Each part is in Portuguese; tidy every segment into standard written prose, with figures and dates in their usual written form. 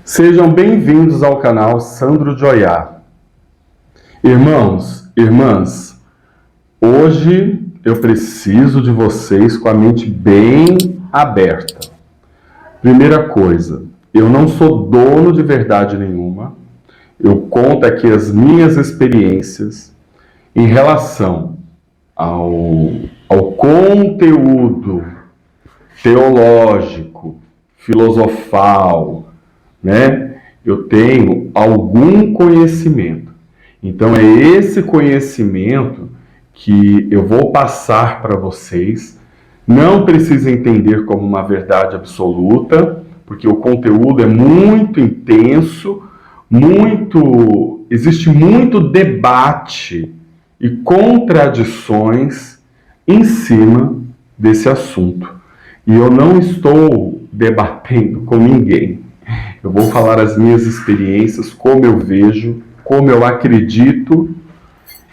Sejam bem-vindos ao canal Sandro Joiá. Irmãos, irmãs, hoje eu preciso de vocês com a mente bem aberta. Primeira coisa, eu não sou dono de verdade nenhuma. Eu conto aqui as minhas experiências em relação ao conteúdo teológico, filosofal, né? Eu tenho algum conhecimento. Então é esse conhecimento que eu vou passar para vocês. Não precisa entender como uma verdade absoluta, porque o conteúdo é muito intenso, existe muito debate e contradições em cima desse assunto. E eu não estou debatendo com ninguém. Eu vou falar as minhas experiências, como eu vejo, como eu acredito,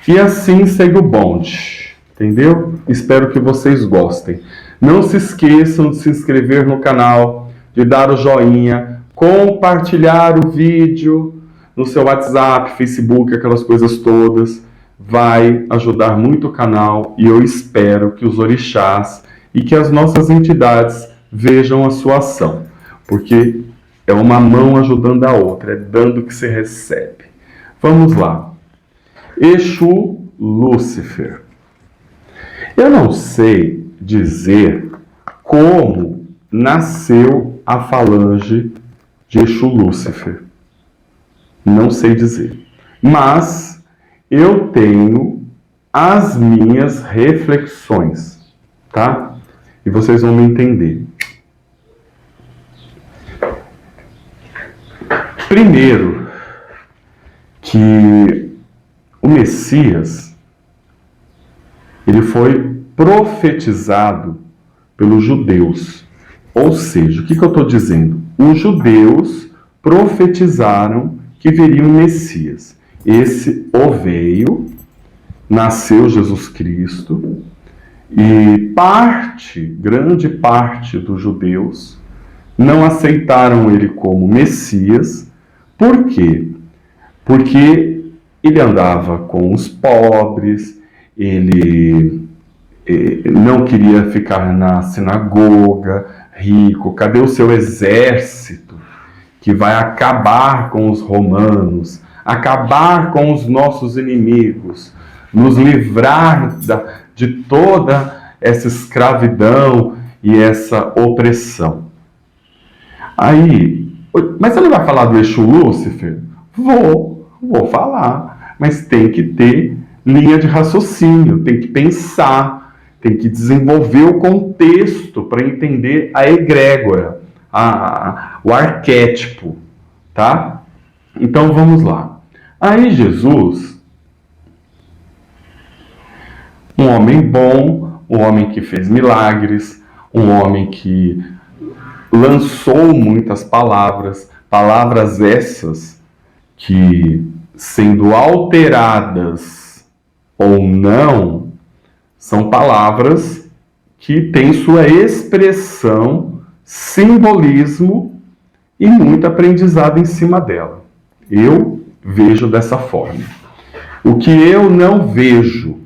e assim segue o bonde, entendeu? Espero que vocês gostem. Não se esqueçam de se inscrever no canal, de dar o joinha, compartilhar o vídeo no seu WhatsApp, Facebook, aquelas coisas todas. Vai ajudar muito o canal e eu espero que os orixás e que as nossas entidades vejam a sua ação, porque é uma mão ajudando a outra, é dando que se recebe. Vamos lá. Exu Lúcifer. Eu não sei dizer como nasceu a falange de Exu Lúcifer. Não sei dizer. Mas eu tenho as minhas reflexões, tá? E vocês vão me entender. Primeiro, que o Messias, ele foi profetizado pelos judeus. Ou seja, o que eu estou dizendo? Os judeus profetizaram que viria um Messias. Esse veio, nasceu Jesus Cristo, e grande parte dos judeus não aceitaram ele como Messias. Por quê? Porque ele andava com os pobres, ele não queria ficar na sinagoga, rico. Cadê o seu exército que vai acabar com os romanos, acabar com os nossos inimigos, nos livrar de toda essa escravidão e essa opressão? Aí, mas você não vai falar do Exu Lúcifer? Vou falar, mas tem que ter linha de raciocínio, tem que pensar, tem que desenvolver o contexto para entender a egrégora, o arquétipo, tá? Então vamos lá. Aí Jesus, um homem bom, um homem que fez milagres, um homem que lançou muitas palavras essas que, sendo alteradas ou não, são palavras que têm sua expressão, simbolismo e muito aprendizado em cima dela. Eu vejo dessa forma. O que eu não vejo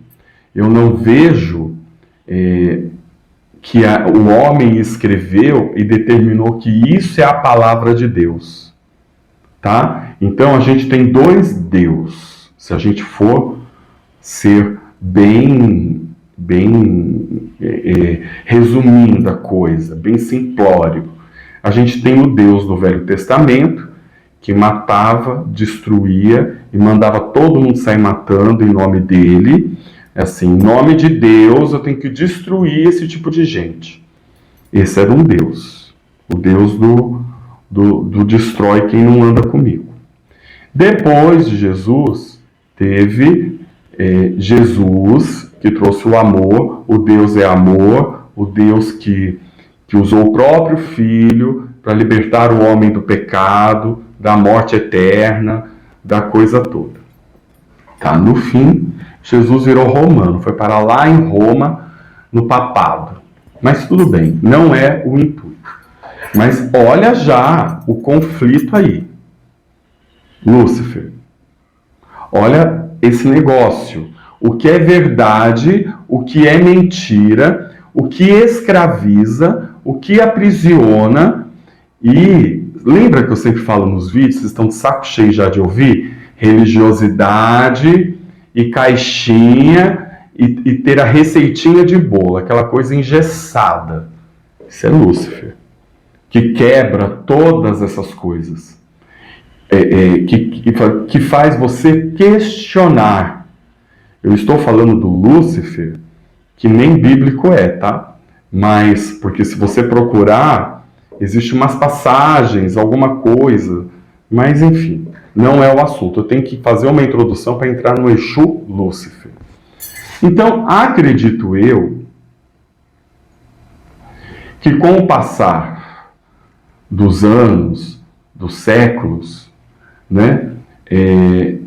que o homem escreveu e determinou que isso é a palavra de Deus, tá? Então a gente tem dois Deus. Se a gente for ser bem resumindo a coisa, bem simplório, a gente tem o Deus do Velho Testamento, que matava, destruía e mandava todo mundo sair matando em nome dele. Assim, em nome de Deus, eu tenho que destruir esse tipo de gente. Esse era um Deus. O Deus do destrói quem não anda comigo. Depois de Jesus, teve Jesus, que trouxe o amor. O Deus é amor. O Deus que usou o próprio Filho para libertar o homem do pecado, da morte eterna, da coisa toda. Tá, no fim, Jesus virou romano, foi parar lá em Roma, no papado. Mas tudo bem, não é o intuito. Mas olha já o conflito aí. Lúcifer, olha esse negócio. O que é verdade, o que é mentira, o que escraviza, o que aprisiona. E lembra que eu sempre falo nos vídeos, vocês estão de saco cheio já de ouvir? Religiosidade e caixinha e ter a receitinha de bolo, aquela coisa engessada. Isso é Lúcifer, que quebra todas essas coisas. Que faz você questionar. Eu estou falando do Lúcifer, que nem bíblico é, tá? Mas, porque se você procurar, existe umas passagens, alguma coisa, mas enfim, não é o assunto. Eu tenho que fazer uma introdução para entrar no Exu Lúcifer. Então, acredito eu que com o passar dos anos, dos séculos, né,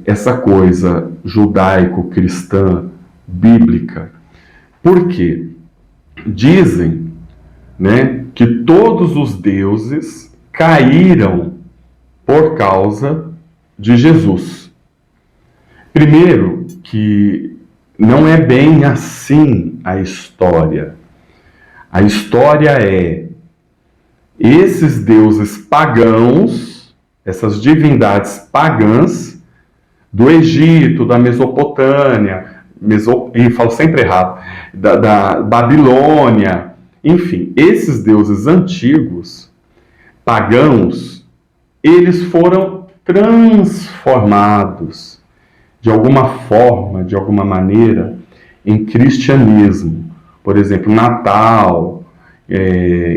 essa coisa judaico-cristã, bíblica, porque dizem, né, que todos os deuses caíram por causa de Jesus. Primeiro, que não é bem assim a história. A história é esses deuses pagãos, essas divindades pagãs do Egito, da Mesopotâmia, eu falo sempre errado, da Babilônia, enfim, esses deuses antigos, pagãos, eles foram transformados de alguma forma, de alguma maneira, em cristianismo. Por exemplo, Natal,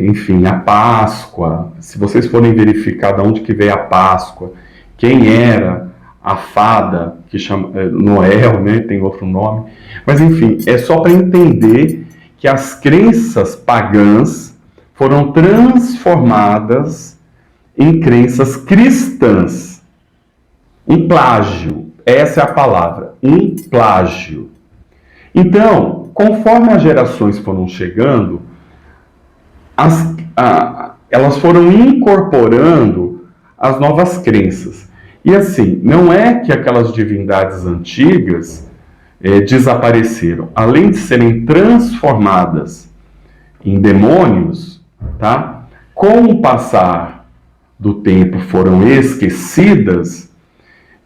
enfim, a Páscoa. Se vocês forem verificar de onde que veio a Páscoa, quem era a fada, que chama Noel, né, tem outro nome. Mas enfim, é só para entender que as crenças pagãs foram transformadas em crenças cristãs. Um plágio, essa é a palavra, um plágio. Então, conforme as gerações foram chegando, elas foram incorporando as novas crenças. E assim, não é que aquelas divindades antigas desapareceram. Além de serem transformadas em demônios, tá? Com o passar do tempo foram esquecidas,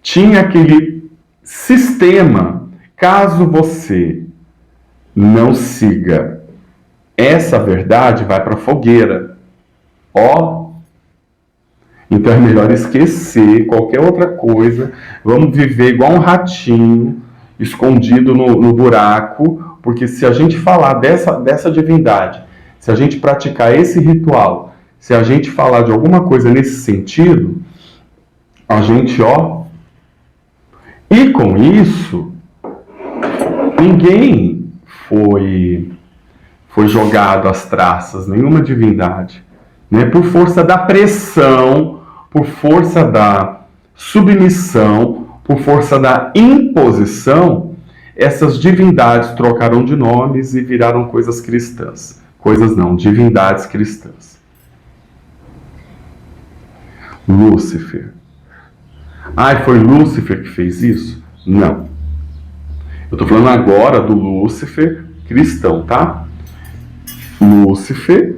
tinha aquele sistema, caso você não siga essa verdade, vai para a fogueira. Então é melhor esquecer qualquer outra coisa, vamos viver igual um ratinho, escondido no buraco, porque se a gente falar dessa divindade, se a gente praticar esse ritual, se a gente falar de alguma coisa nesse sentido, a gente, E com isso, ninguém foi jogado às traças, nenhuma divindade, né? Por força da pressão, por força da submissão, por força da imposição, essas divindades trocaram de nomes e viraram coisas cristãs. Coisas não, divindades cristãs. Lúcifer. Foi Lúcifer que fez isso? Não. Eu estou falando agora do Lúcifer cristão, tá? Lúcifer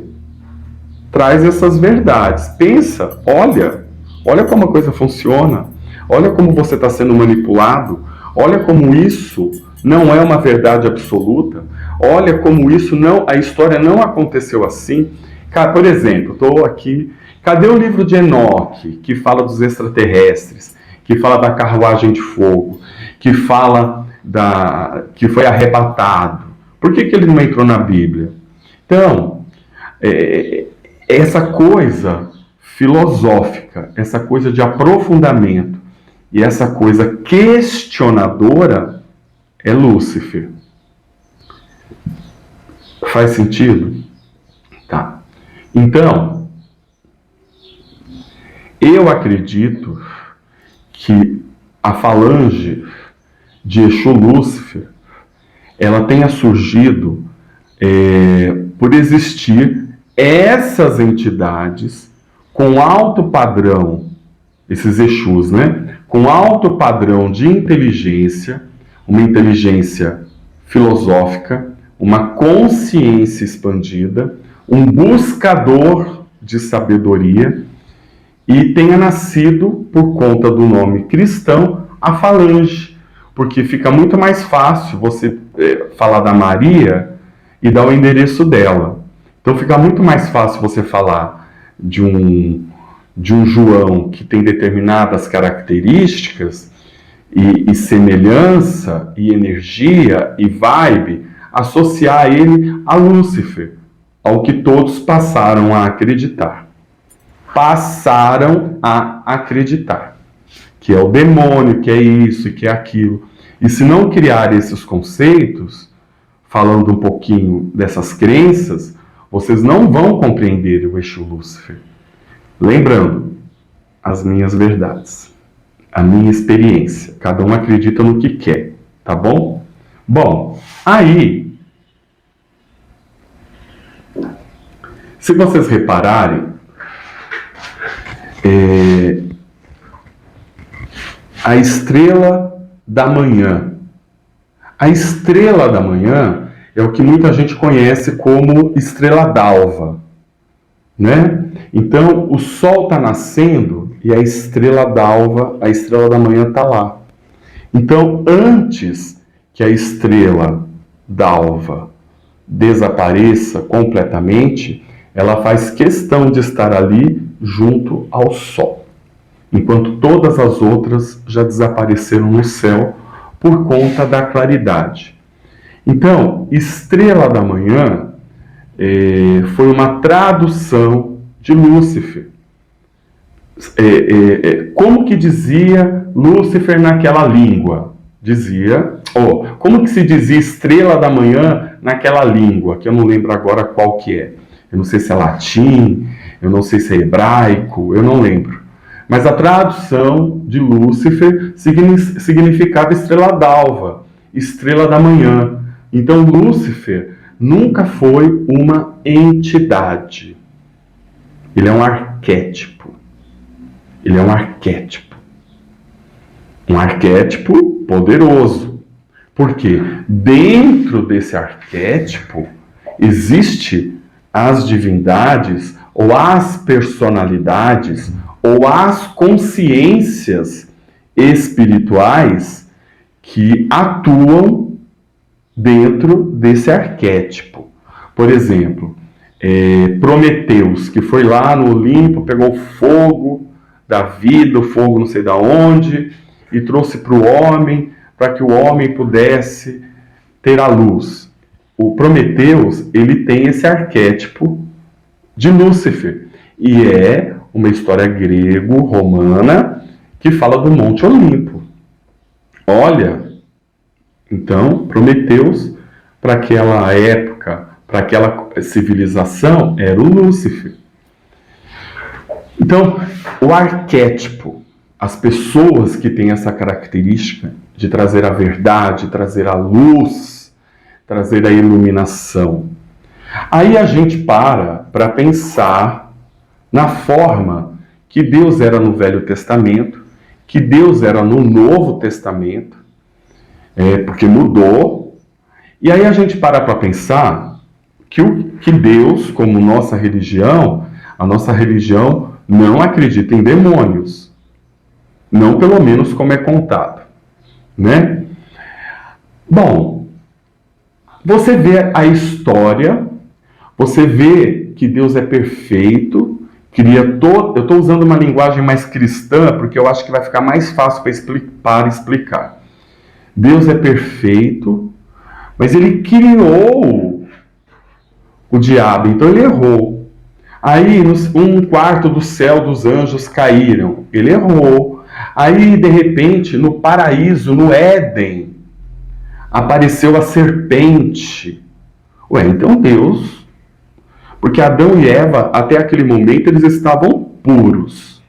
traz essas verdades. Pensa, olha como a coisa funciona. Olha como você está sendo manipulado. Olha como isso não é uma verdade absoluta. Olha como a história não aconteceu assim. Por exemplo, estou aqui. Cadê o livro de Enoque, que fala dos extraterrestres, que fala da carruagem de fogo, que fala que foi arrebatado? Por que ele não entrou na Bíblia? Então, essa coisa filosófica, essa coisa de aprofundamento e essa coisa questionadora é Lúcifer. Faz sentido? Tá. Então, eu acredito que a falange de Exu Lúcifer, ela tenha surgido por existir essas entidades com alto padrão, esses Exus, né? Com alto padrão de inteligência, uma inteligência filosófica, uma consciência expandida, um buscador de sabedoria, e tenha nascido, por conta do nome cristão, a falange, porque fica muito mais fácil você falar da Maria e dar o endereço dela. Então fica muito mais fácil você falar de um João que tem determinadas características e semelhança e energia e vibe, associar ele a Lúcifer, ao que todos passaram a acreditar. Passaram a acreditar que é o demônio, que é isso e que é aquilo. E se não criar esses conceitos, falando um pouquinho dessas crenças, vocês não vão compreender o Exu Lúcifer. Lembrando, as minhas verdades, a minha experiência. Cada um acredita no que quer, tá bom? Bom, aí, se vocês repararem, a estrela da manhã. A estrela da manhã é o que muita gente conhece como estrela d'alva, né? Então, o sol está nascendo e a estrela d'alva, a estrela da manhã está lá. Então, antes que a estrela d'alva desapareça completamente, ela faz questão de estar ali junto ao sol, enquanto todas as outras já desapareceram no céu por conta da claridade. Então, estrela da manhã foi uma tradução de Lúcifer. Como que dizia Lúcifer naquela língua? Como que se dizia estrela da manhã naquela língua, que eu não lembro agora qual que é. Eu não sei se é latim, eu não sei se é hebraico, eu não lembro. Mas a tradução de Lúcifer significava estrela d'alva, estrela da manhã. Então Lúcifer nunca foi uma entidade. Ele é um arquétipo. Ele é um arquétipo. Um arquétipo poderoso. Porque dentro desse arquétipo existe as divindades ou as personalidades ou as consciências espirituais que atuam dentro desse arquétipo. Por exemplo, Prometeus, que foi lá no Olimpo, pegou o fogo da vida, o fogo não sei da onde, e trouxe para o homem, para que o homem pudesse ter a luz. O Prometeus, ele tem esse arquétipo de Lúcifer, e é uma história grego-romana que fala do Monte Olimpo. Olha, então, Prometeus, para aquela época, para aquela civilização, era o Lúcifer. Então, o arquétipo, as pessoas que têm essa característica de trazer a verdade, trazer a luz, trazer a iluminação. Aí a gente para pensar na forma que Deus era no Velho Testamento, que Deus era no Novo Testamento, porque mudou. E aí a gente para pensar que Deus, como nossa religião, a nossa religião não acredita em demônios. Não pelo menos como é contado, né? Bom, você vê a história, você vê que Deus é perfeito, eu estou usando uma linguagem mais cristã, porque eu acho que vai ficar mais fácil para explicar. Deus é perfeito, mas ele criou o diabo, então ele errou. Aí, um quarto do céu dos anjos caíram, ele errou. Aí, de repente, no paraíso, no Éden, apareceu a serpente. Então Deus... Porque Adão e Eva, até aquele momento, eles estavam puros.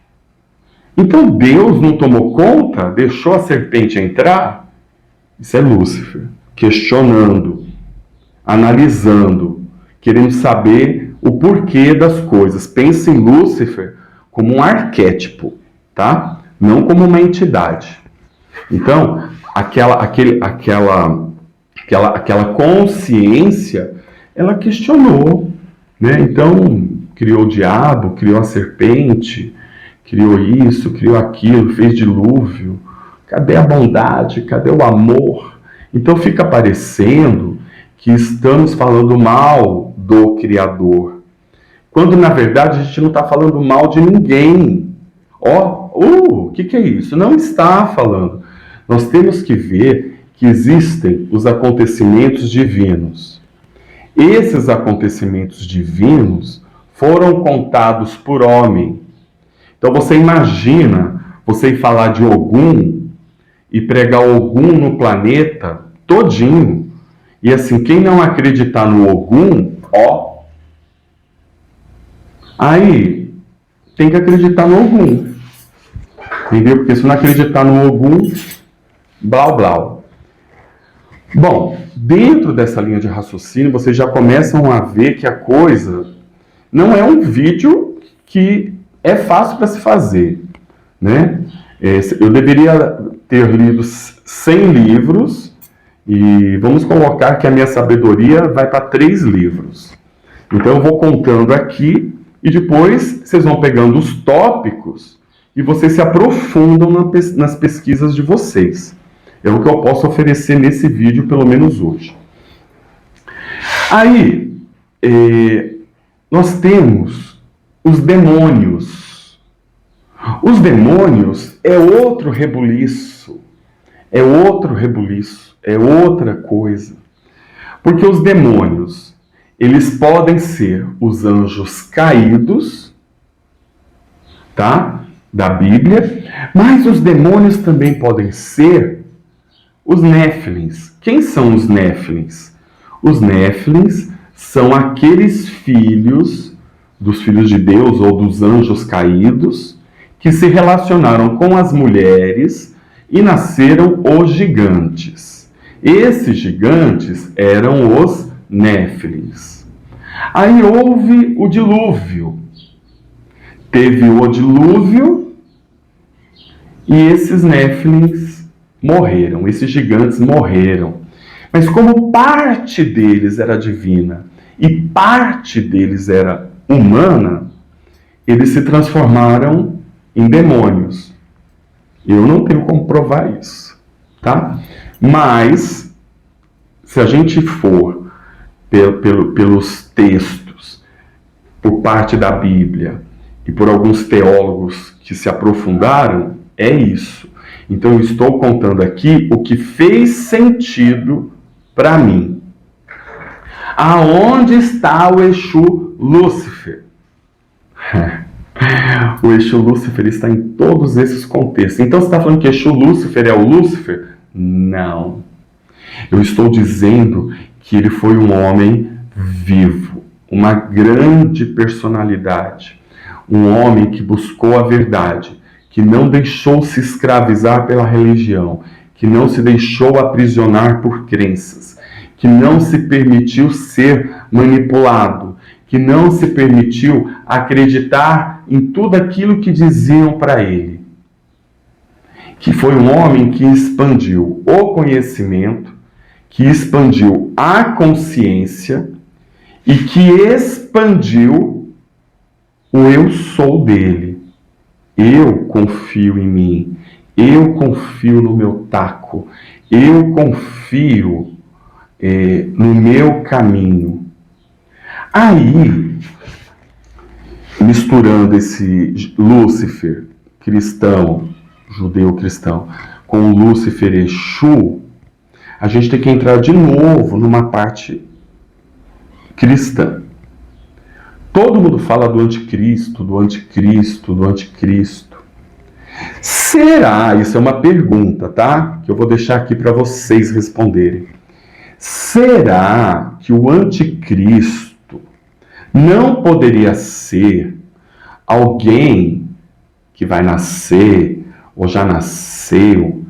Então Deus não tomou conta, deixou a serpente entrar? Isso é Lúcifer, questionando, analisando, querendo saber o porquê das coisas. Pense em Lúcifer como um arquétipo, tá? Não como uma entidade. Então, aquela consciência, ela questionou, né? Então, criou o diabo, criou a serpente, criou isso, criou aquilo, fez dilúvio. Cadê a bondade? Cadê o amor? Então fica parecendo que estamos falando mal do Criador, quando na verdade a gente não está falando mal de ninguém. O que é isso? Não está falando. Nós temos que ver que existem os acontecimentos divinos. Esses acontecimentos divinos foram contados por homem. Então você imagina você ir falar de Ogum e pregar Ogum no planeta todinho. E assim, quem não acreditar no Ogum, aí tem que acreditar no Ogum. Entendeu? Porque se não acreditar no Ogum, blau blau. Bom, dentro dessa linha de raciocínio, vocês já começam a ver que a coisa não é um vídeo que é fácil para se fazer, né? Eu deveria ter lido 100 livros e vamos colocar que a minha sabedoria vai para 3 livros. Então eu vou contando aqui e depois vocês vão pegando os tópicos e vocês se aprofundam nas pesquisas de vocês. É o que eu posso oferecer nesse vídeo, pelo menos hoje. Aí, nós temos os demônios. Os demônios é outro rebuliço, é outra coisa. Porque os demônios, eles podem ser os anjos caídos, tá? Da Bíblia, mas os demônios também podem ser os néfilins. Quem são os néfilins? Os néfilins são aqueles filhos dos filhos de Deus ou dos anjos caídos que se relacionaram com as mulheres e nasceram os gigantes. Esses gigantes eram os néfilins. Aí houve o dilúvio. Teve o dilúvio e esses néfilins morreram, esses gigantes morreram. Mas como parte deles era divina e parte deles era humana, eles se transformaram em demônios. Eu não tenho como provar isso, tá? Mas, se a gente for pelos textos, por parte da Bíblia e por alguns teólogos que se aprofundaram, é isso. Então eu estou contando aqui o que fez sentido para mim. Aonde está o Exu Lúcifer? O Exu Lúcifer está em todos esses contextos. Então você está falando que Exu Lúcifer é o Lúcifer? Não. Eu estou dizendo que ele foi um homem vivo, uma grande personalidade, um homem que buscou a verdade, que não deixou se escravizar pela religião, que não se deixou aprisionar por crenças, que não se permitiu ser manipulado, que não se permitiu acreditar em tudo aquilo que diziam para ele. Que foi um homem que expandiu o conhecimento, que expandiu a consciência e que expandiu o eu sou dele. Eu confio em mim, eu confio no meu taco, eu confio no meu caminho. Aí, misturando esse Lúcifer cristão, judeu cristão, com o Lúcifer Exu, a gente tem que entrar de novo numa parte cristã. Todo mundo fala do anticristo, do anticristo, do anticristo. Será, isso é uma pergunta, tá? Que eu vou deixar aqui para vocês responderem. Será que o anticristo não poderia ser alguém que vai nascer, ou já nasceu,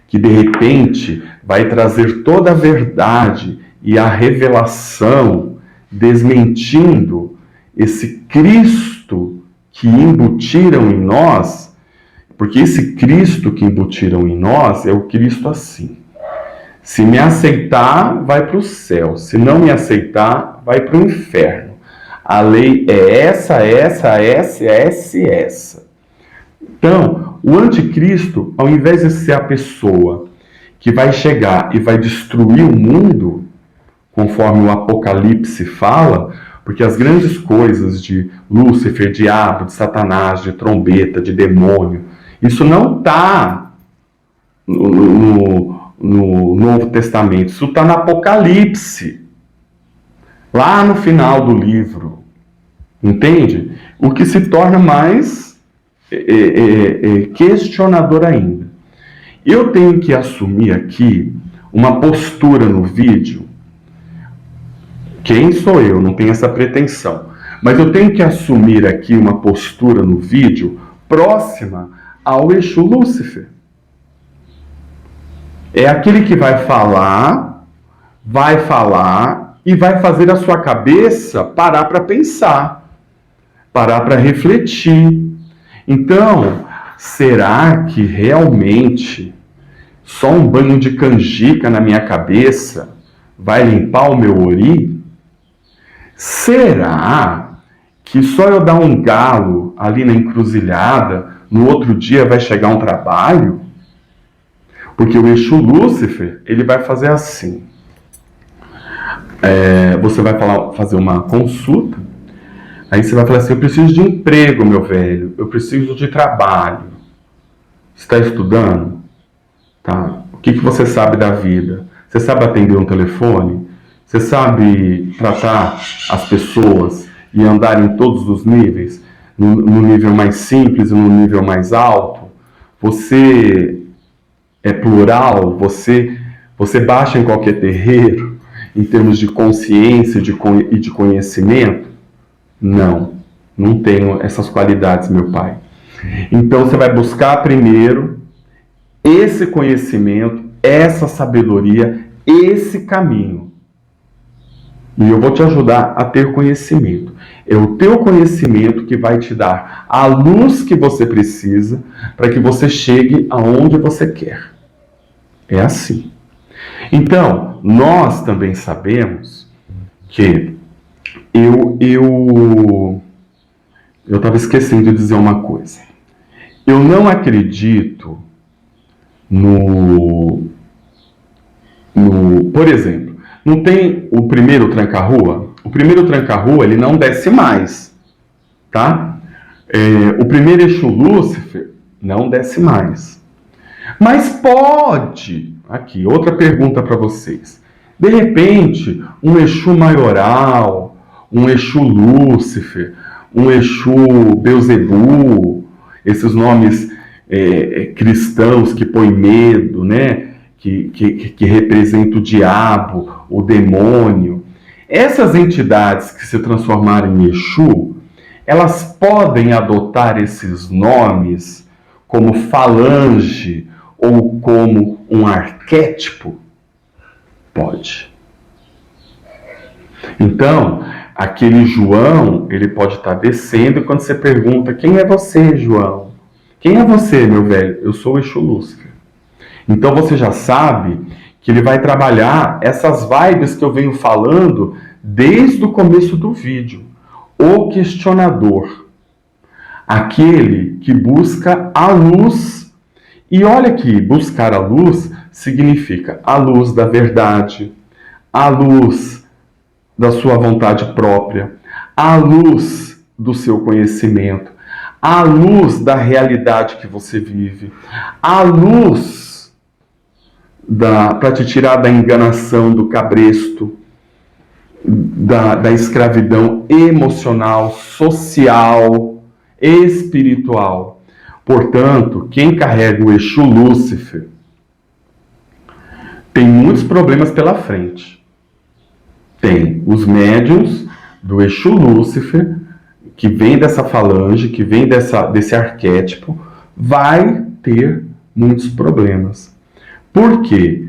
que de repente vai trazer toda a verdade e a revelação, desmentindo esse Cristo que embutiram em nós, porque esse Cristo que embutiram em nós é o Cristo assim. Se me aceitar, vai para o céu. Se não me aceitar, vai para o inferno. A lei é essa. Então, o anticristo, ao invés de ser a pessoa que vai chegar e vai destruir o mundo, conforme o Apocalipse fala, porque as grandes coisas de Lúcifer, diabo, de Satanás, de trombeta, de demônio, isso não está no Novo Testamento, isso está no Apocalipse, lá no final do livro, entende? O que se torna mais questionador ainda. Eu tenho que assumir aqui uma postura no vídeo. Quem sou eu? Não tenho essa pretensão. Mas eu tenho que assumir aqui uma postura no vídeo próxima ao Exu Lúcifer. É aquele que vai falar e vai fazer a sua cabeça parar para pensar, parar para refletir. Então, será que realmente só um banho de canjica na minha cabeça vai limpar o meu ori? Será que só eu dar um galo ali na encruzilhada, no outro dia vai chegar um trabalho? Porque o Exu Lúcifer, ele vai fazer assim. Você vai fazer uma consulta, aí você vai falar assim, eu preciso de emprego, meu velho, eu preciso de trabalho. Você está estudando? Tá. O que você sabe da vida? Você sabe atender um telefone? Você sabe tratar as pessoas e andar em todos os níveis? No nível mais simples e no nível mais alto? Você é plural? Você baixa em qualquer terreiro em termos de consciência e de conhecimento? Não tenho essas qualidades, meu pai. Então você vai buscar primeiro esse conhecimento, essa sabedoria, esse caminho. E eu vou te ajudar a ter conhecimento. É o teu conhecimento que vai te dar a luz que você precisa para que você chegue aonde você quer. É assim. Então, nós também sabemos que eu estava esquecendo de dizer uma coisa. Eu não acredito por exemplo, não tem o primeiro tranca-rua? O primeiro tranca-rua, ele não desce mais, tá? O primeiro Exu Lúcifer não desce mais. Mas pode, aqui, outra pergunta para vocês. De repente, um Exu maioral, um Exu Lúcifer, um Exu Beuzebu, esses nomes cristãos que põem medo, né? Que representa o diabo, o demônio. Essas entidades que se transformarem em Exu, elas podem adotar esses nomes como falange ou como um arquétipo? Pode. Então, aquele João, ele pode estar descendo e quando você pergunta, quem é você, João? Quem é você, meu velho? Eu sou o Exu Lúcifer. Então você já sabe que ele vai trabalhar essas vibes que eu venho falando desde o começo do vídeo. O questionador. Aquele que busca a luz. E olha que buscar a luz significa a luz da verdade, a luz da sua vontade própria, a luz do seu conhecimento, a luz da realidade que você vive, a luz para te tirar da enganação, do cabresto, da escravidão emocional, social, espiritual. Portanto, quem carrega o Exu Lúcifer tem muitos problemas pela frente. Tem os médiuns do Exu Lúcifer, que vem dessa falange, que vem desse arquétipo, vai ter muitos problemas. Por quê?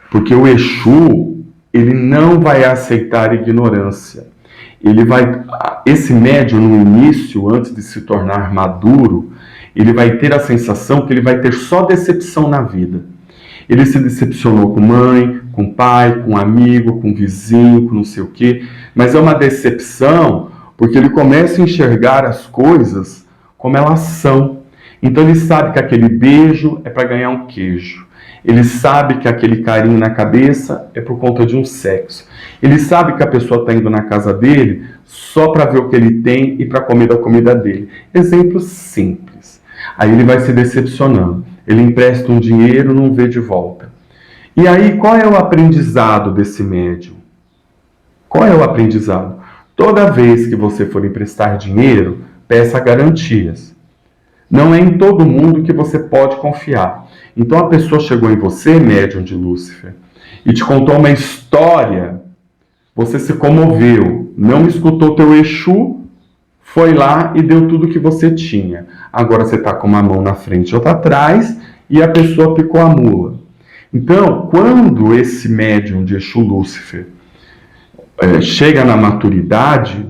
Porque o Exu, ele não vai aceitar ignorância. esse médium no início, antes de se tornar maduro, ele vai ter a sensação que ele vai ter só decepção na vida. Ele se decepcionou com mãe, com pai, com amigo, com vizinho, com não sei o quê, mas é uma decepção porque ele começa a enxergar as coisas como elas são. Então ele sabe que aquele beijo é para ganhar um queijo. Ele sabe que aquele carinho na cabeça é por conta de um sexo. Ele sabe que a pessoa está indo na casa dele só para ver o que ele tem e para comer da comida dele. Exemplo simples. Aí ele vai se decepcionando. Ele empresta um dinheiro, não vê de volta. E aí, qual é o aprendizado desse médium? Qual é o aprendizado? Toda vez que você for emprestar dinheiro, peça garantias. Não é em todo mundo que você pode confiar. Então a pessoa chegou em você, médium de Lúcifer, e te contou uma história, você se comoveu, não escutou teu Exu, foi lá e deu tudo que você tinha. Agora você está com uma mão na frente e outra atrás, e a pessoa picou a mula. Então, quando esse médium de Exu Lúcifer chega na maturidade,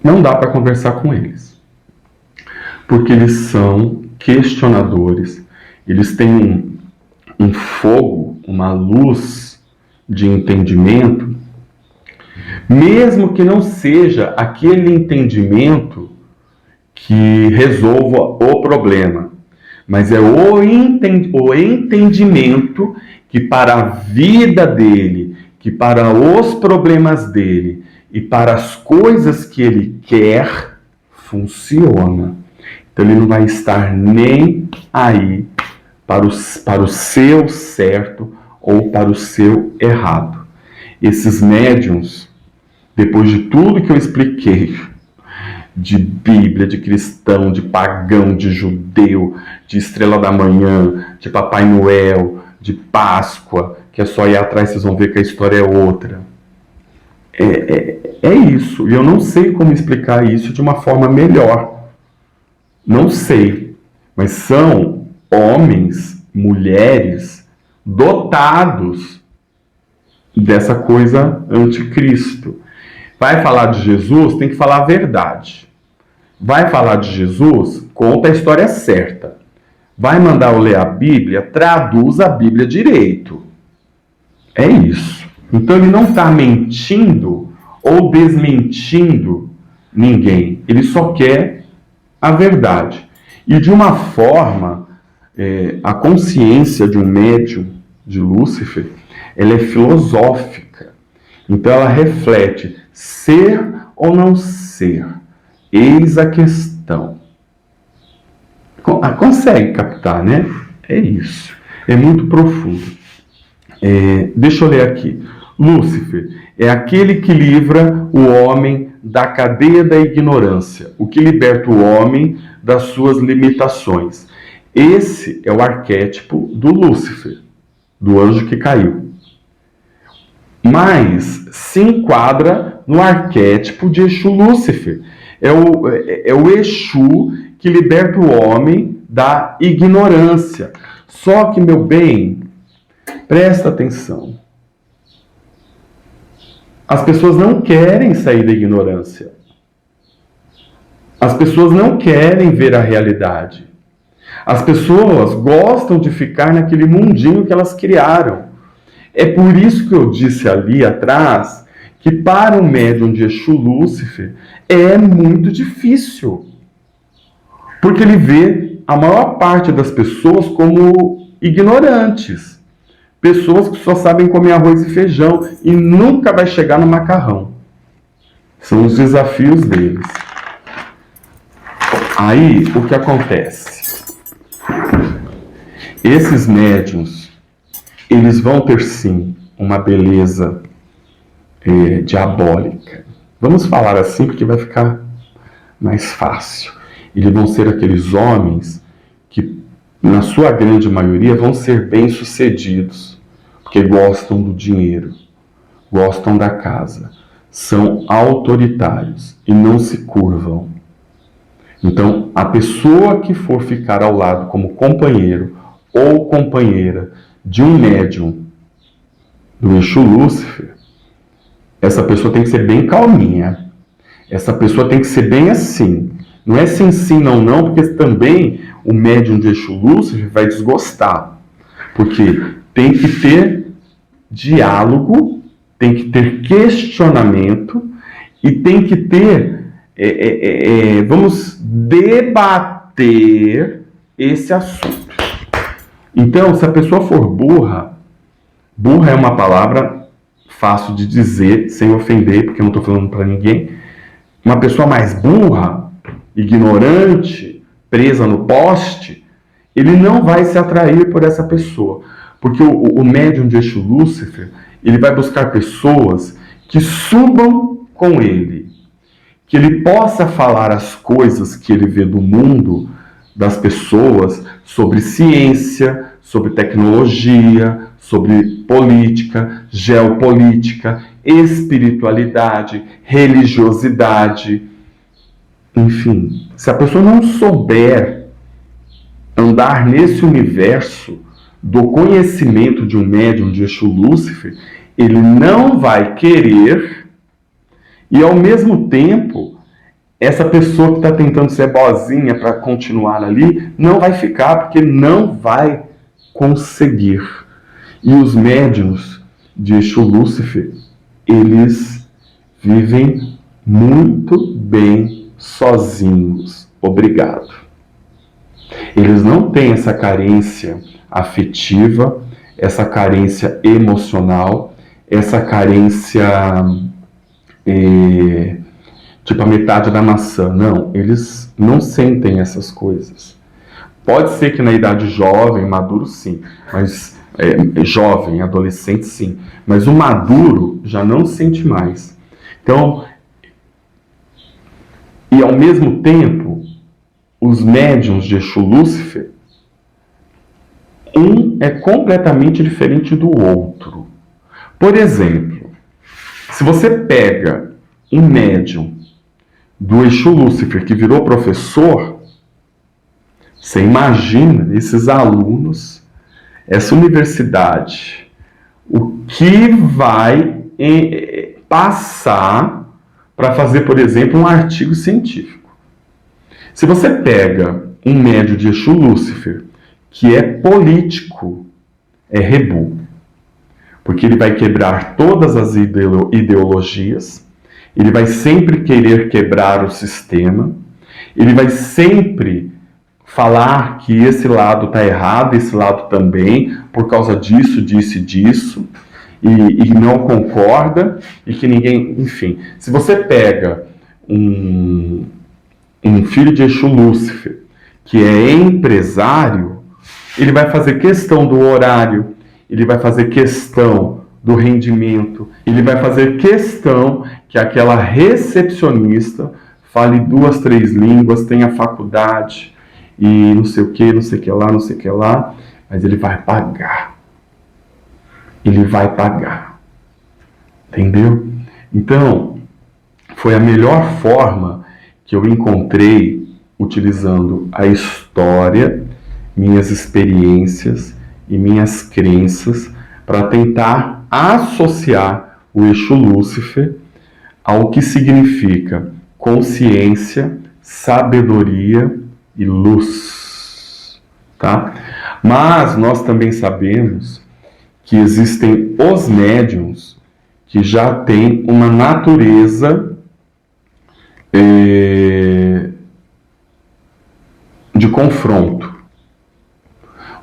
não dá para conversar com eles. Porque eles são questionadores, eles têm um fogo, uma luz de entendimento, mesmo que não seja aquele entendimento que resolva o problema, mas é o entendimento que para a vida dele, que para os problemas dele e para as coisas que ele quer, funciona. Então ele não vai estar nem aí para o seu certo ou para o seu errado. Esses médiuns, depois de tudo que eu expliquei, de Bíblia, de cristão, de pagão, de judeu, de estrela da manhã, de Papai Noel, de Páscoa, que é só ir atrás, vocês vão ver que a história é outra. É isso. E eu não sei como explicar isso de uma forma melhor. Não sei. Mas são homens, mulheres, dotados dessa coisa anticristo. Vai falar de Jesus, tem que falar a verdade. Vai falar de Jesus, conta a história certa. Vai mandar eu ler a Bíblia, traduz a Bíblia direito. É isso. Então ele não está mentindo ou desmentindo ninguém. Ele só quer a verdade. E de uma forma, a consciência de um médium de Lúcifer, ela é filosófica. Então ela reflete ser ou não ser. Eis a questão. Consegue captar, né? É isso. É muito profundo. Deixa eu ler aqui. Lúcifer é aquele que livra o homem da cadeia da ignorância, o que liberta o homem das suas limitações. Esse é o arquétipo do Lúcifer, do anjo que caiu. Mas se enquadra no arquétipo de Exu Lúcifer. É o Exu que liberta o homem da ignorância. Só que, meu bem, presta atenção. As pessoas não querem sair da ignorância. As pessoas não querem ver a realidade. As pessoas gostam de ficar naquele mundinho que elas criaram. É por isso que eu disse ali atrás que para o médium de Exu Lúcifer é muito difícil. Porque ele vê a maior parte das pessoas como ignorantes. Pessoas que só sabem comer arroz e feijão e nunca vai chegar no macarrão. São os desafios deles. Aí, o que acontece? Esses médiuns, eles vão ter sim uma beleza diabólica. Vamos falar assim porque vai ficar mais fácil. Eles vão ser aqueles homens que, na sua grande maioria, vão ser bem-sucedidos, porque gostam do dinheiro, gostam da casa, são autoritários e não se curvam. Então, a pessoa que for ficar ao lado como companheiro ou companheira de um médium do Exu Lúcifer, essa pessoa tem que ser bem calminha. Essa pessoa tem que ser bem assim. Não é sim, sim, não, não, porque também o médium de Exu Lúcifer vai desgostar. Porque tem que ter diálogo, tem que ter questionamento e tem que ter, vamos debater esse assunto. Então, se a pessoa for burra, burra é uma palavra fácil de dizer, sem ofender, porque eu não estou falando para ninguém. Uma pessoa mais burra, ignorante, presa no poste, ele não vai se atrair por essa pessoa. Porque o médium de Exu Lúcifer, ele vai buscar pessoas que subam com ele. Que ele possa falar as coisas que ele vê do mundo, das pessoas, sobre ciência, sobre tecnologia, sobre política, geopolítica, espiritualidade, religiosidade. Enfim, se a pessoa não souber andar nesse universo do conhecimento de um médium de Exu Lúcifer, ele não vai querer, e ao mesmo tempo, essa pessoa que está tentando ser boazinha para continuar ali, não vai ficar, porque não vai conseguir. E os médiuns de Exu Lúcifer, eles vivem muito bem sozinhos. Obrigado. Eles não têm essa carência afetiva, essa carência emocional, essa carência tipo a metade da maçã. Não, eles não sentem essas coisas. Pode ser que na idade jovem, maduro sim, mas jovem, adolescente sim, mas o maduro já não sente mais. Então, e ao mesmo tempo, os médiuns de Exu Lúcifer, um é completamente diferente do outro. Por exemplo, se você pega um médium do Exu Lúcifer que virou professor, você imagina esses alunos, essa universidade, o que vai passar para fazer, por exemplo, um artigo científico. Se você pega um médium de Exu Lúcifer que é político, é rebu. Porque ele vai quebrar todas as ideologias, ele vai sempre querer quebrar o sistema, ele vai sempre falar que esse lado está errado, esse lado também, por causa disso, disso e disso, e não concorda, e que ninguém... Enfim, se você pega um filho de Exu Lúcifer que é empresário, ele vai fazer questão do horário, ele vai fazer questão do rendimento, ele vai fazer questão que aquela recepcionista fale 2, 3 línguas, tenha faculdade e não sei o que, não sei o que lá, não sei o que lá, mas ele vai pagar. Ele vai pagar. Entendeu? Então, foi a melhor forma que eu encontrei utilizando a história, minhas experiências e minhas crenças para tentar associar o Exu Lúcifer ao que significa consciência, sabedoria e luz, tá? Mas nós também sabemos que existem os médiuns que já têm uma natureza de confronto,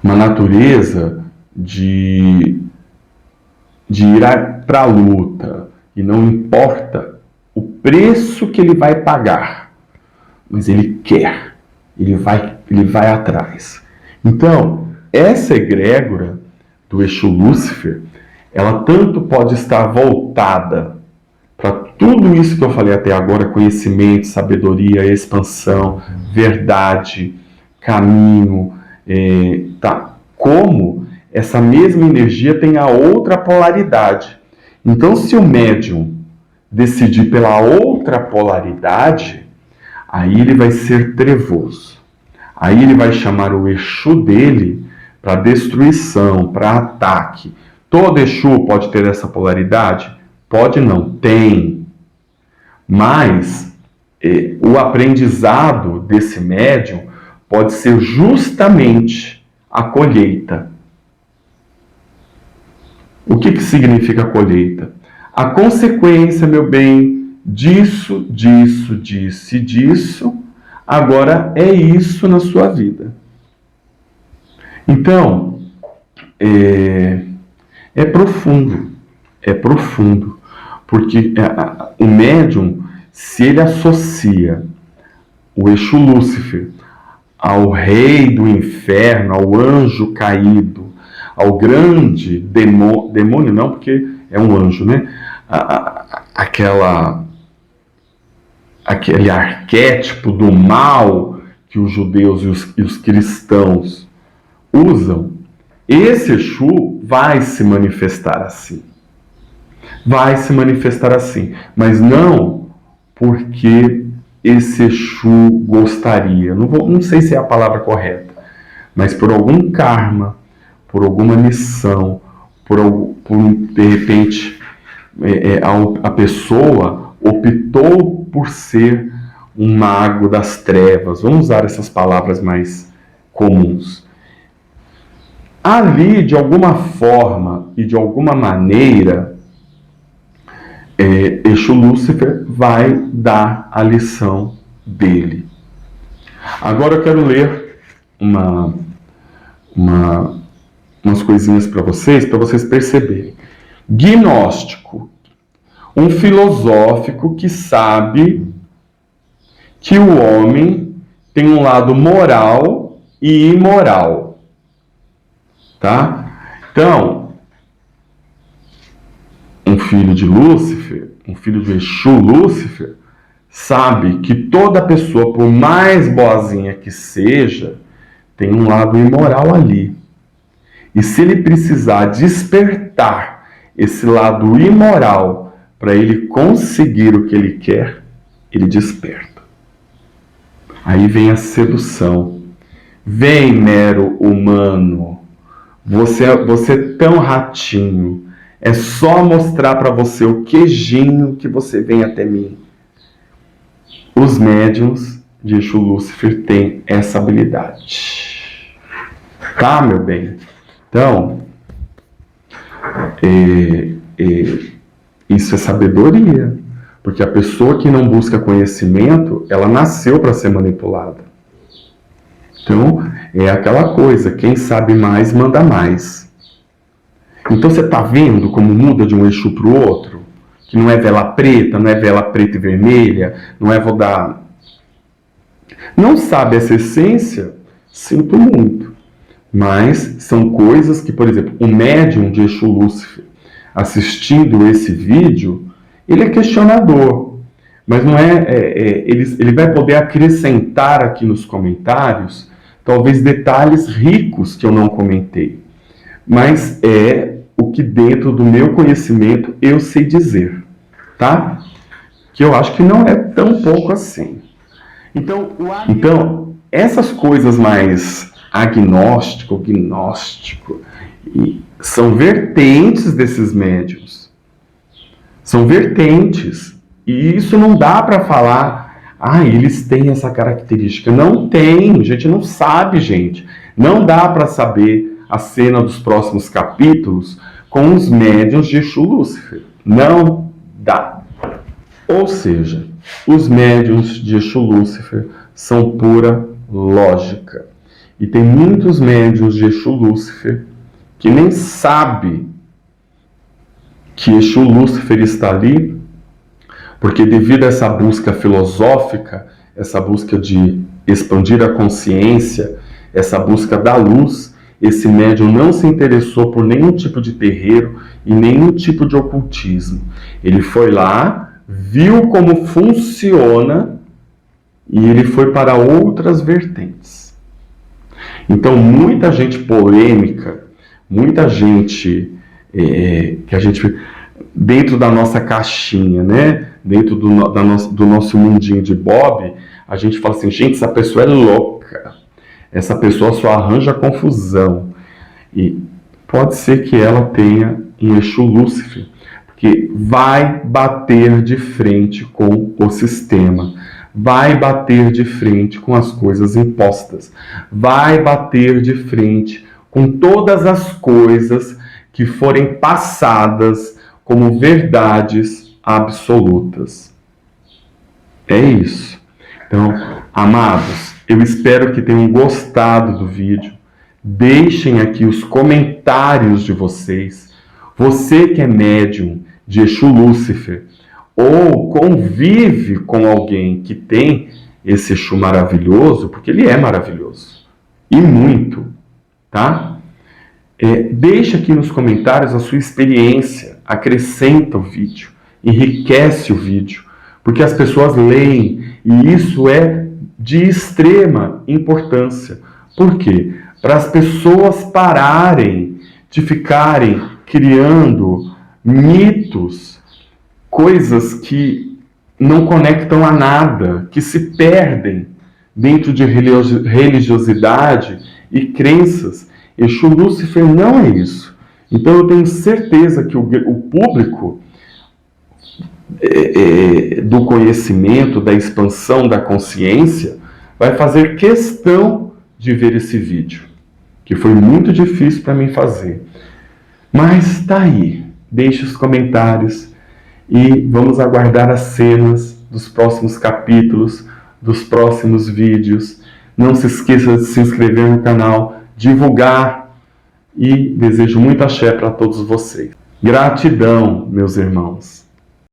uma natureza de ir para a luta, e não importa o preço que ele vai pagar, mas ele quer, ele vai atrás. Então, essa egrégora do Exu Lúcifer, ela tanto pode estar voltada para tudo isso que eu falei até agora, conhecimento, sabedoria, expansão, verdade, caminho, como essa mesma energia tem a outra polaridade. Então, se o médium decidir pela outra polaridade, aí ele vai ser trevoso. Aí ele vai chamar o Exu dele para destruição, para ataque. Todo Exu pode ter essa polaridade? Pode não, tem. Mas o aprendizado desse médium pode ser justamente a colheita. O que significa a colheita? A consequência, meu bem, disso, disso e disso, agora é isso na sua vida. Então, é profundo, porque o médium, se ele associa o Exu Lúcifer ao rei do inferno, ao anjo caído, ao grande demônio não, porque é um anjo, né? Aquele arquétipo do mal que os judeus e os cristãos usam, esse Exu vai se manifestar assim. Vai se manifestar assim, mas não porque esse Exu gostaria, não sei se é a palavra correta, mas por algum karma, por alguma missão, de repente a pessoa optou por ser um mago das trevas, vamos usar essas palavras mais comuns. Ali, de alguma forma e de alguma maneira, Exu Lúcifer vai dar a lição dele. Agora eu quero ler umas coisinhas para vocês perceberem. Gnóstico, um filosófico que sabe que o homem tem um lado moral e imoral. Tá? Então, um filho de Lúcifer, um filho de Exu Lúcifer, sabe que toda pessoa, por mais boazinha que seja, tem um lado imoral ali. E se ele precisar despertar esse lado imoral para ele conseguir o que ele quer, ele desperta. Aí vem a sedução. Vem, mero humano. Você é tão ratinho. É só mostrar para você o queijinho que você vem até mim. Os médiuns de Exu Lúcifer têm essa habilidade. Tá, meu bem? Então, isso é sabedoria. Porque a pessoa que não busca conhecimento, ela nasceu para ser manipulada. Então, é aquela coisa, quem sabe mais, manda mais. Então, você está vendo como muda de um Exu para o outro? Que não é vela preta, não é vela preta e vermelha, não é vou dar... Não sabe essa essência? Sinto muito. Mas são coisas que, por exemplo, o médium de Exu Lúcifer, assistindo esse vídeo, ele é questionador. Mas não ele vai poder acrescentar aqui nos comentários, talvez detalhes ricos que eu não comentei. Mas é o que dentro do meu conhecimento eu sei dizer, tá? Que eu acho que não é tão pouco assim. Então essas coisas mais gnóstico, são vertentes desses médiuns. São vertentes. E isso não dá para falar, eles têm essa característica. Não tem, a gente não sabe, gente. Não dá para saber a cena dos próximos capítulos com os médiuns de Exu Lúcifer. Não dá. Ou seja, os médiuns de Exu Lúcifer são pura lógica. E tem muitos médiuns de Exu Lúcifer que nem sabem que Exu Lúcifer está ali, porque devido a essa busca filosófica, essa busca de expandir a consciência, essa busca da luz, esse médium não se interessou por nenhum tipo de terreiro e nenhum tipo de ocultismo. Ele foi lá, viu como funciona e ele foi para outras vertentes. Então, muita gente polêmica, muita gente que a gente, dentro da nossa caixinha, né? Dentro do nosso mundinho de Bob, a gente fala assim, gente, essa pessoa é louca. Essa pessoa só arranja confusão. E pode ser que ela tenha um Exu Lúcifer. que vai bater de frente com o sistema, vai bater de frente com as coisas impostas, vai bater de frente com todas as coisas que forem passadas como verdades absolutas. É isso. Então, amados, eu espero que tenham gostado do vídeo. Deixem aqui os comentários de vocês. Você que é médium de Exu Lúcifer ou convive com alguém que tem esse Exu maravilhoso, porque ele é maravilhoso, e muito, tá? Deixe aqui nos comentários a sua experiência, acrescenta o vídeo, enriquece o vídeo, porque as pessoas leem e isso é de extrema importância. Por quê? Para as pessoas pararem de ficarem criando mitos, coisas que não conectam a nada, que se perdem dentro de religiosidade e crenças. Exu Lúcifer não é isso. Então eu tenho certeza que o público do conhecimento, da expansão da consciência, vai fazer questão de ver esse vídeo, que foi muito difícil para mim fazer. Mas tá aí, deixe os comentários e vamos aguardar as cenas dos próximos capítulos, dos próximos vídeos. Não se esqueça de se inscrever no canal, divulgar, e desejo muito axé para todos vocês. Gratidão, meus irmãos.